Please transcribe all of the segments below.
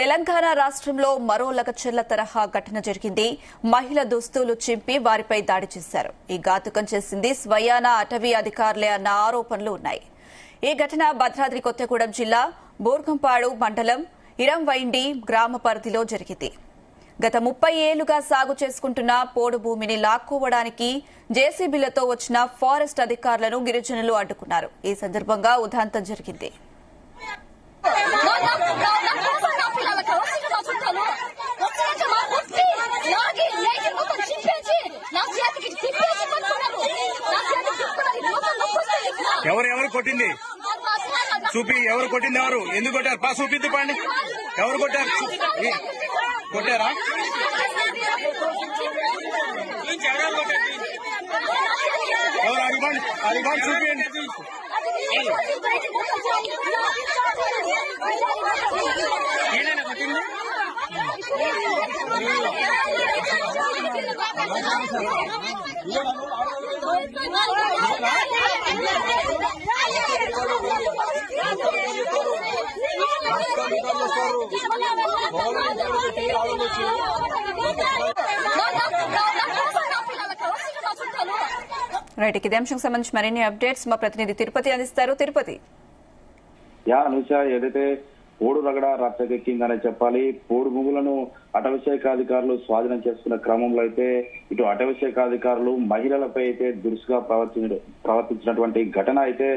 తెలంగాణ రాష్ట్రంలో మరో లగచర్ల తరహా ఘటన జరిగింది. మహిళ దుస్తులు చింపి వారిపై దాడి చేశారు. ఈ ఘాతుకం చేసింది స్వయానా అటవీ అధికారులే అన్న ఆరోపణలు ఉన్నాయి. ఈ ఘటన భద్రాద్రి కొత్తగూడెం జిల్లా బోర్గంపాడు మండలం ఇరంవైండి గ్రామ పరిధిలో జరిగింది. గత 30 ఏళ్లుగా సాగు చేసుకుంటున్న పోడు భూమిని లాక్కోవడానికి జేసీబీలతో వచ్చిన ఫారెస్ట్ అధికారులను గిరిజనులు అడ్డుకున్నారు. ఈ సందర్భంగా ఉదంతం జరిగింది. ఎవరు కొట్టింది చూపి, ఎవరు కొట్టింది, ఎవరు ఎందుకు కొట్టారు? పా చూపిద్దు పండి, ఎవరు కొట్టారు? కొట్టారా? ఎవరు అడిగాను చూపించండి. కొట్టింది రైట్, ఇదే అంశం సంబంధించి మరిన్ని అప్డేట్స్ మా ప్రతినిధి తిరుపతి అందిస్తారు. తిరుపతి. అనుష, ఏదైతే పోడు రగడ రచ్చకెక్కిందనే చెప్పాలి. పోడు భూములను అటవీశాఖాధికారులు స్వాధీనం చేసుకున్న క్రమంలో అయితే ఇటు అటవీశాఖాధికారులు మహిళలపై అయితే దురుసుగా ప్రవర్తించినటువంటి ఘటన అయితే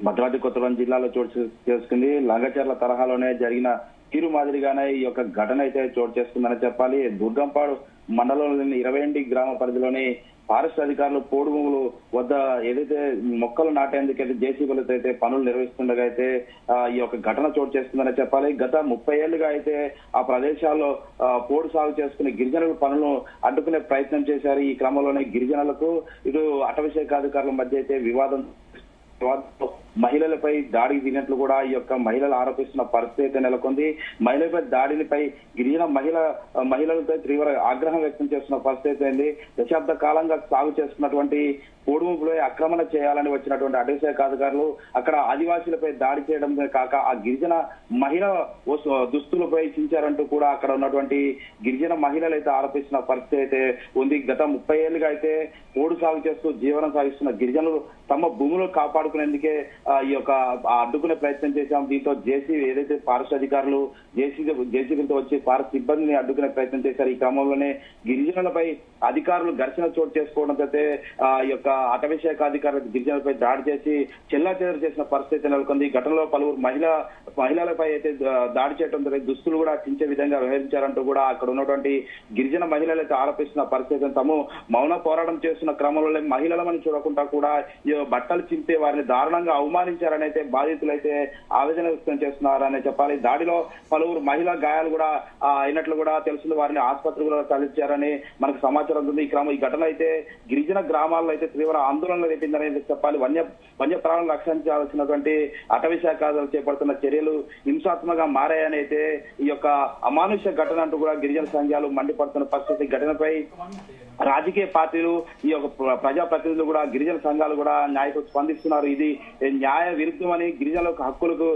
భద్రాద్రి కొత్తగూడెం జిల్లాలో చోటు చేసుకుంది. లంగచర్ల తరహాలోనే జరిగిన తీరు మాదిరిగానే ఈ యొక్క ఘటన అయితే చోటు చేసుకుందని చెప్పాలి. దుర్గంపాడు మండలంలోని 20 గ్రామ పరిధిలోని ఫారెస్ట్ అధికారులు పోడు భూములు వద్ద ఏదైతే మొక్కలు నాటేందుకైతే జేసీబీలతో అయితే పనులు నిర్వహిస్తుండగా అయితే ఈ యొక్క ఘటన చోటు చేసుకుందని చెప్పాలి. గత 30 ఏళ్లుగా అయితే ఆ ప్రదేశాల్లో పోడు సాగు చేసుకునే గిరిజనుల పనులను అడ్డుకునే ప్రయత్నం చేశారు. ఈ క్రమంలోనే గిరిజనులకు ఇటు అటవీశాఖాధికారుల మధ్య అయితే వివాదం మహిళలపై దాడికి దిగినట్లు కూడా ఈ యొక్క మహిళలు ఆరోపిస్తున్న పరిస్థితి అయితే నెలకొంది. మహిళలపై దాడినిపై గిరిజన మహిళలపై తీవ్ర ఆగ్రహం వ్యక్తం చేస్తున్న పరిస్థితి అయింది. దశాబ్ద కాలంగా సాగు చేస్తున్నటువంటి పోడు భూములపై ఆక్రమణ చేయాలని వచ్చినటువంటి అటవీశాఖ అధికారులు అక్కడ ఆదివాసీలపై దాడి చేయడమే కాక ఆ గిరిజన మహిళ దుస్తులపై చించారంటూ కూడా అక్కడ ఉన్నటువంటి గిరిజన మహిళలు అయితే ఆరోపిస్తున్న పరిస్థితి అయితే ఉంది. గత 30 ఏళ్లుగా అయితే పోడు సాగు చేస్తూ జీవనం సాగిస్తున్న గిరిజనులు తమ భూములు కాపాడుకునేందుకే ఈ యొక్క అడ్డుకునే ప్రయత్నం చేశాం. దీంతో జేసీబీ ఏదైతే ఫారెస్ట్ అధికారులు జేసీబీతో వచ్చి ఫారెస్ట్ సిబ్బందిని అడ్డుకునే ప్రయత్నం చేశారు. ఈ క్రమంలోనే గిరిజనులపై అధికారులు ఘర్షణ చోటు చేసుకోవడంతో అయితే ఈ యొక్క అటవీశాఖ అధికారులు గిరిజనులపై దాడి చేసి చెల్లాచెదరు చేసిన పరిస్థితి నెలకొంది. ఘటనలో పలువురు మహిళలపై అయితే దాడి చేయడంతో దుస్తులు కూడా చించే విధంగా వ్యవహరించారంటూ కూడా అక్కడ ఉన్నటువంటి గిరిజన మహిళలు అయితే ఆరోపిస్తున్న పరిస్థితి. తాము మౌన పోరాటం చేస్తున్న క్రమంలో మహిళలమని చూడకుండా కూడా బట్టలు చింపే వారిని దారుణంగా అవమానించారని అయితే బాధితులైతే ఆవేదన వ్యక్తం చేస్తున్నారని చెప్పాలి. దాడిలో పలువురు మహిళా గాయాలు కూడా అయినట్లు కూడా తెలుస్తుంది. వారిని ఆసుపత్రిలో తరలించారని మనకు సమాచారం ఉంది. ఈ ఘటన అయితే గిరిజన గ్రామాల్లో అయితే తీవ్ర ఆందోళన రేపిందని చెప్పాలి. వన్యప్రాణులను రక్షించాల్సినటువంటి అటవీ శాఖ చేపడుతున్న చర్యలు హింసాత్మకంగా మారాయని అయితే ఈ యొక్క అమానుష ఘటన అంటూ కూడా గిరిజన సంఘాలు మండిపడుతున్న పరిస్థితి. ఘటనపై రాజకీయ పార్టీలు ఈ యొక్క ప్రజాప్రతినిధులు కూడా గిరిజన సంఘాలు కూడా న్యాయకు స్పందిస్తున్నారు. ఇది న్యాయ విరుద్ధమని గిరిజనుల హక్కులకు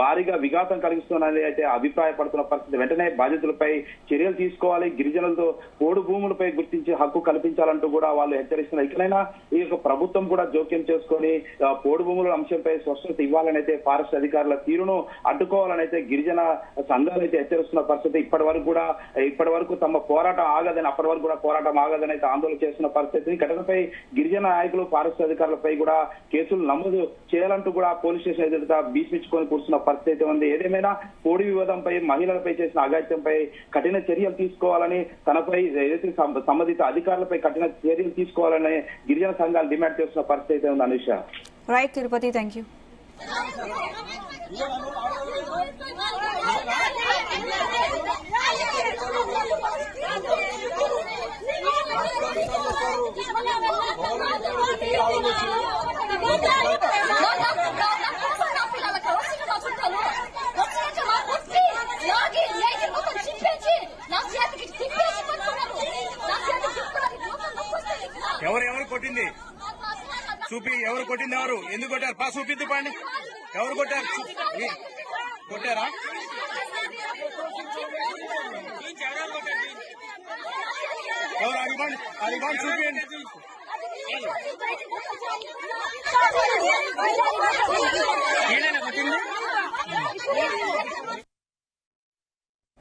భారీగా విఘాతం కలిగిస్తుందని అయితే అభిప్రాయపడుతున్న పరిస్థితి. వెంటనే బాధితులపై చర్యలు తీసుకోవాలి, గిరిజనులతో పోడు భూములపై గుర్తించి హక్కు కల్పించాలంటూ కూడా వాళ్ళు హెచ్చరిస్తున్నారు. ఇకనైనా ఈ యొక్క ప్రభుత్వం కూడా జోక్యం చేసుకుని పోడు భూముల అంశంపై స్పష్టత ఇవ్వాలని అయితే ఫారెస్ట్ అధికారుల తీరును అడ్డుకోవాలని అయితే గిరిజన సంఘాలు అయితే హెచ్చరిస్తున్న పరిస్థితి. ఇప్పటి వరకు తమ పోరాటం ఆగదని, అప్పటి వరకు కూడా పోరాటం ఆగదని అయితే ఆందోళన చేస్తున్న పరిస్థితి. ఘటనపై గిరిజన నాయకులు ఫారెస్ట్ అధికారులపై కూడా కేసులు నమోదు చేయాలంటూ కూడా పోలీస్ స్టేషన్ ఎదుట బీచ్మిచ్చుకొని కూర్చున్న పరిస్థితి ఉంది. ఏదేమైనా పోడు వివాదంపై మహిళలపై చేసిన అఘాయిత్యంపై కఠిన చర్యలు తీసుకోవాలని, తనపై ఏదైతే సంబంధిత అధికారులపై కఠిన చర్యలు తీసుకోవాలని గిరిజన సంఘాలు డిమాండ్ చేస్తున్న పరిస్థితి ఉంది. Anusha. Right Tirupati, thank you. ఎవరు కొట్టింది చూపి, ఎవరు కొట్టింది, ఎవరు ఎందుకు కొట్టారు? పా చూపిద్దు పండి, ఎవరు కొట్టారు? కొట్టారా? ఎవరు ఆ రిబాండ్ చూపించండి. ఈయన